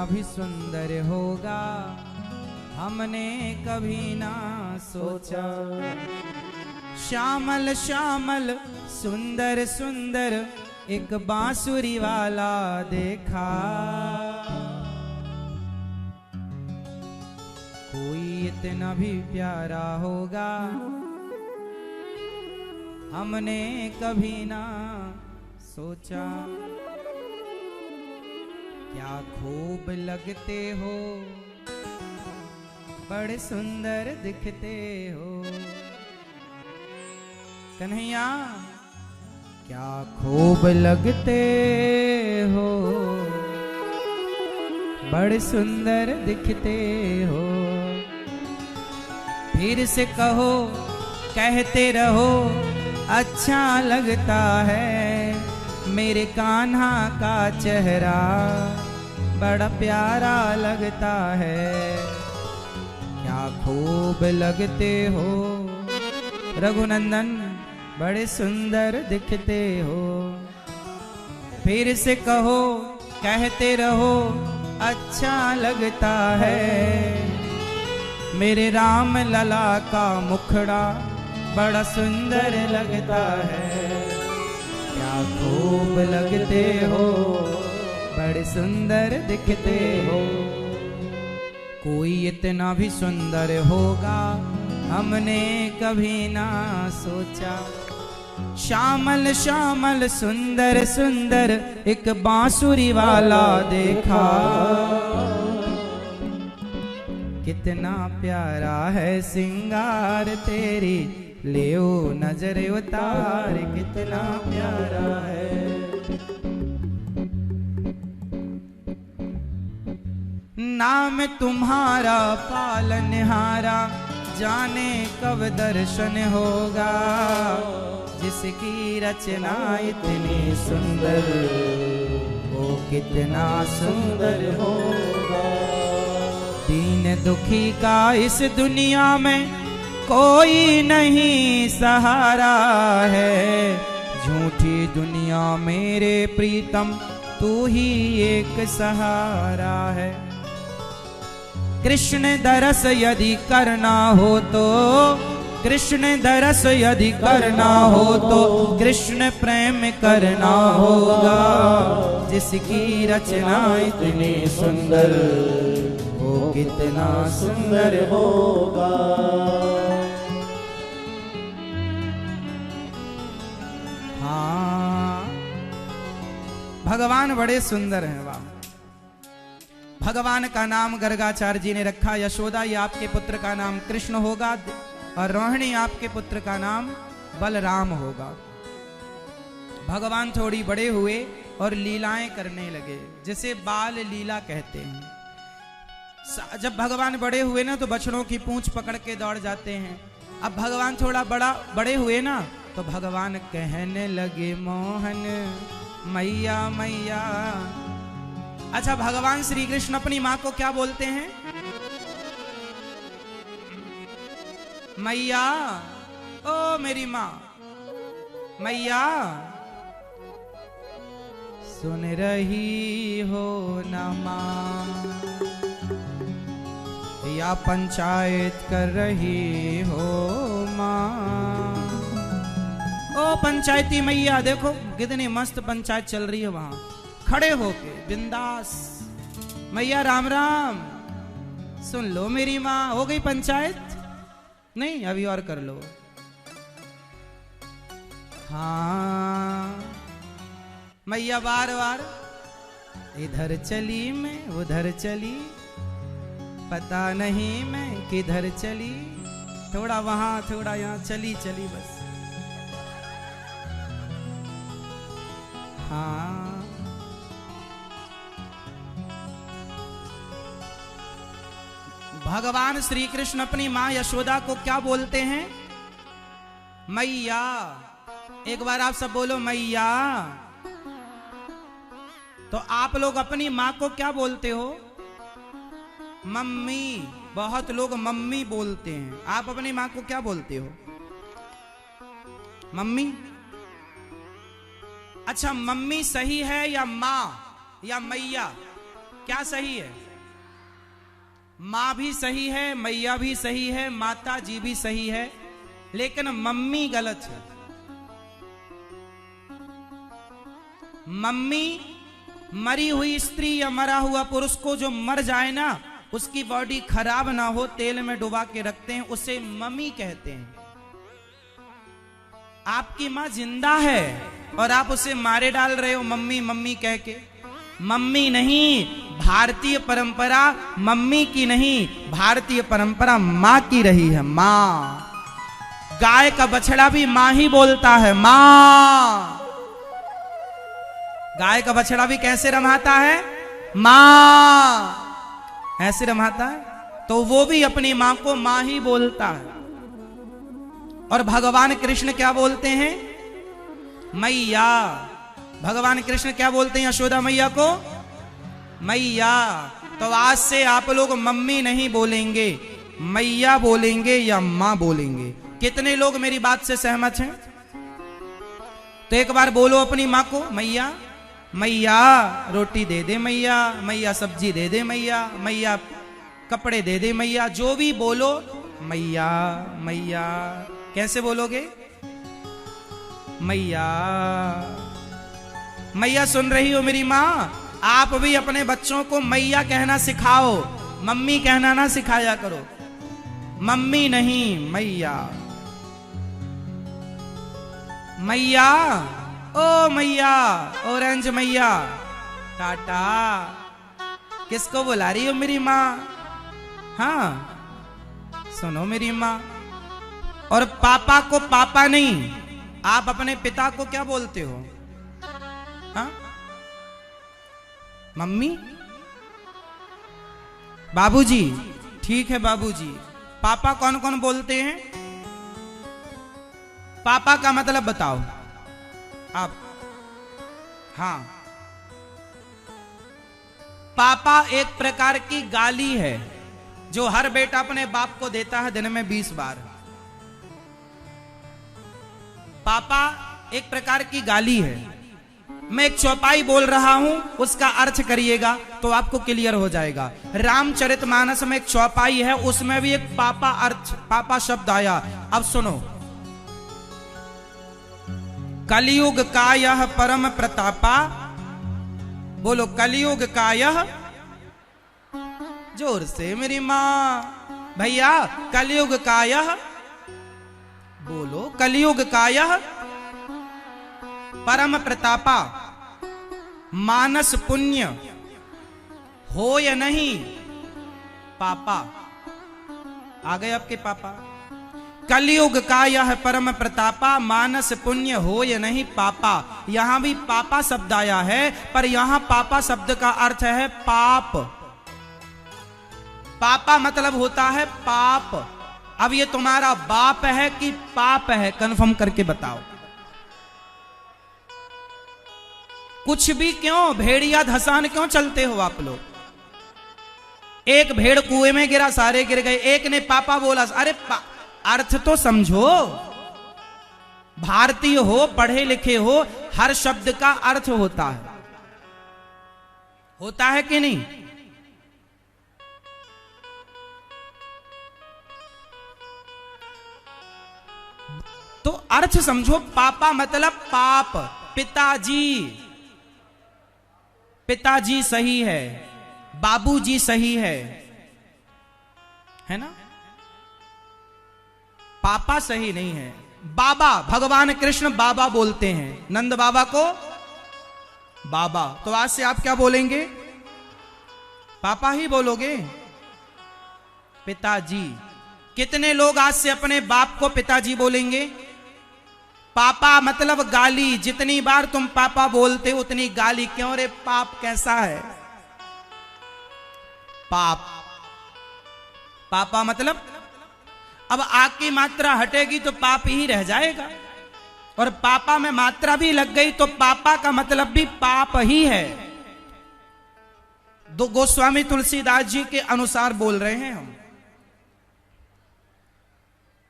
भी सुंदर होगा हमने कभी ना सोचा। श्यामल श्यामल सुंदर सुंदर एक बांसुरी वाला देखा। कोई इतना भी प्यारा होगा हमने कभी ना सोचा। क्या खूब लगते हो, बड़े सुंदर दिखते हो। कन्हैया क्या खूब लगते हो, बड़े सुंदर दिखते हो। फिर से कहो, कहते रहो, अच्छा लगता है मेरे कान्हा का चेहरा, बड़ा प्यारा लगता है। क्या खूब लगते हो रघुनंदन, बड़े सुंदर दिखते हो। फिर से कहो, कहते रहो, अच्छा लगता है मेरे राम लला का मुखड़ा, बड़ा सुंदर लगता है। क्या खूब लगते हो, बड़े सुंदर दिखते हो। कोई इतना भी सुंदर होगा हमने कभी ना सोचा। श्यामल श्यामल सुंदर सुंदर एक बांसुरी वाला देखा। कितना प्यारा है सिंगार तेरी, लेओ नजर उतार, कितना प्यारा है। नाम तुम्हारा पालनहारा, जाने कब दर्शन होगा। जिसकी रचना इतनी सुंदर, वो कितना सुंदर होगा। दीन दुखी का इस दुनिया में कोई नहीं सहारा है। झूठी दुनिया मेरे प्रीतम, तू ही एक सहारा है। कृष्ण दरस यदि करना हो तो, कृष्ण दरस यदि करना हो तो कृष्ण प्रेम करना होगा। जिसकी रचना इतनी सुंदर, वो कितना सुंदर होगा। हाँ, भगवान बड़े सुंदर हैं। वाह, भगवान का नाम गर्गाचार्य जी ने रखा। यशोदा, ये आपके पुत्र का नाम कृष्ण होगा, और रोहिणी आपके पुत्र का नाम बलराम होगा। भगवान थोड़ी बड़े हुए और लीलाएं करने लगे, जिसे बाल लीला कहते हैं। जब भगवान बड़े हुए ना, तो बछड़ों की पूंछ पकड़ के दौड़ जाते हैं। अब भगवान थोड़ा बड़े हुए ना, तो भगवान कहने लगे, मोहन मैया मैया। अच्छा, भगवान श्री कृष्ण अपनी माँ को क्या बोलते हैं? मैया, ओ मेरी माँ मैया, सुन रही हो ना माँ, या पंचायत कर रही हो माँ। ओ पंचायती मैया, देखो कितनी मस्त पंचायत चल रही है वहां, खड़े होके बिंदास। मैया राम राम, सुन लो मेरी माँ, हो गई पंचायत? नहीं, अभी और कर लो। हाँ मैया बार बार, इधर चली मैं उधर चली, पता नहीं मैं किधर चली। थोड़ा वहां थोड़ा यहाँ, चली चली बस। हाँ, भगवान श्री कृष्ण अपनी मां यशोदा को क्या बोलते हैं? मैया। एक बार आप सब बोलो मैया। तो आप लोग अपनी मां को क्या बोलते हो? मम्मी। बहुत लोग मम्मी बोलते हैं। आप अपनी मां को क्या बोलते हो? मम्मी। अच्छा, मम्मी सही है या मां या मैया? क्या सही है? माँ भी सही है, मैया भी सही है, माता जी भी सही है, लेकिन मम्मी गलत है। मम्मी, मरी हुई स्त्री या मरा हुआ पुरुष को जो मर जाए ना, उसकी बॉडी खराब ना हो, तेल में डुबा के रखते हैं, उसे मम्मी कहते हैं। आपकी माँ जिंदा है और आप उसे मारे डाल रहे हो मम्मी मम्मी कह के। मम्मी नहीं, भारतीय परंपरा मम्मी की नहीं, भारतीय परंपरा माँ की रही है। माँ, गाय का बछड़ा भी माँ ही बोलता है, माँ। गाय का बछड़ा भी कैसे रमाता है? माँ, ऐसे रमाता है। तो वो भी अपनी माँ को माँ ही बोलता है। और भगवान कृष्ण क्या बोलते हैं? मैया। भगवान कृष्ण क्या बोलते हैं यशोदा मैया को? मैया। तो आज से आप लोग मम्मी नहीं बोलेंगे, मैया बोलेंगे या मां बोलेंगे। कितने लोग मेरी बात से सहमत हैं? तो एक बार बोलो अपनी मां को, मैया। मैया रोटी दे दे मैया, मैया सब्जी दे दे मैया, मैया कपड़े दे दे मैया, जो भी बोलो मैया मैया। कैसे बोलोगे? मैया। मैया सुन रही हो मेरी माँ? आप भी अपने बच्चों को मैया कहना सिखाओ, मम्मी कहना ना सिखाया करो। मम्मी नहीं, मैया। मैया, ओ मैया, ऑरेंज मैया, टाटा। किसको बुला रही हो मेरी माँ? हाँ, सुनो मेरी माँ। और पापा को पापा नहीं, आप अपने पिता को क्या बोलते हो? हाँ, मम्मी, बाबूजी। ठीक है बाबूजी। पापा कौन कौन बोलते हैं? पापा का मतलब बताओ आप। हाँ, पापा एक प्रकार की गाली है जो हर बेटा अपने बाप को देता है दिन में 20 बार। पापा एक प्रकार की गाली है। मैं एक चौपाई बोल रहा हूं, उसका अर्थ करिएगा तो आपको क्लियर हो जाएगा। रामचरितमानस में एक चौपाई है, उसमें भी एक पापा अर्थ, पापा शब्द आया। अब सुनो। कलयुग का यह परम प्रतापा, बोलो कलयुग का यह, जोर से मेरी माँ भैया, कलयुग का यह, बोलो कलयुग का यह परम प्रतापा, मानस पुण्य हो या नहीं पापा। आ गए आपके पापा। कलयुग का यह परम प्रतापा, मानस पुण्य हो या नहीं पापा। यहां भी पापा शब्द आया है, पर यहां पापा शब्द का अर्थ है पाप। पापा मतलब होता है पाप। अब ये तुम्हारा बाप है कि पाप है, कंफर्म करके बताओ। कुछ भी क्यों, भेड़िया धसान क्यों चलते हो आप लोग? एक भेड़ कुएं में गिरा, सारे गिर गए। एक ने पापा बोला, अरे अर्थ तो समझो। भारतीय हो, पढ़े लिखे हो, हर शब्द का अर्थ होता है कि नहीं? तो अर्थ समझो। पापा मतलब पाप। पिताजी, पिताजी सही है, बाबूजी सही है ना? पापा सही नहीं है। बाबा, भगवान कृष्ण बाबा बोलते हैं, नंद बाबा को बाबा। तो आज से आप क्या बोलेंगे? पापा ही बोलोगे। पिताजी। कितने लोग आज से अपने बाप को पिताजी बोलेंगे? पापा मतलब गाली। जितनी बार तुम पापा बोलते हो उतनी गाली। क्यों रे, पाप कैसा है? पाप, पापा मतलब अब आग की मात्रा हटेगी तो पाप ही रह जाएगा, और पापा में मात्रा भी लग गई तो पापा का मतलब भी पाप ही है। दो गोस्वामी तुलसीदास जी के अनुसार बोल रहे हैं हम।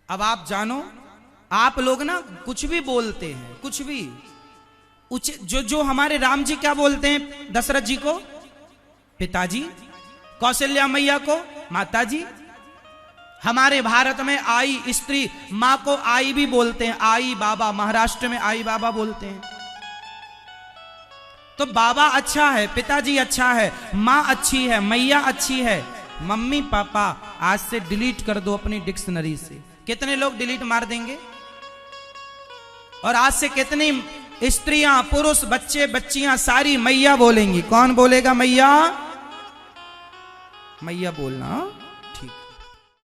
अब आप जानो, आप लोग ना कुछ भी बोलते हैं, कुछ भी जो हमारे राम जी क्या बोलते हैं दशरथ जी को? पिताजी, कौशल्या मैया को माताजी। हमारे भारत में आई स्त्री मां को आई भी बोलते हैं, आई बाबा, महाराष्ट्र में आई बाबा बोलते हैं। तो बाबा अच्छा है, पिताजी अच्छा है, मां अच्छी है, मैया अच्छी है, मम्मी पापा आज से डिलीट कर दो अपनी डिक्शनरी से। कितने लोग डिलीट मार देंगे? और आज से कितनी स्त्रियां, पुरुष, बच्चे, बच्चियां सारी मैया बोलेंगी। कौन बोलेगा मैया? मैया बोलना।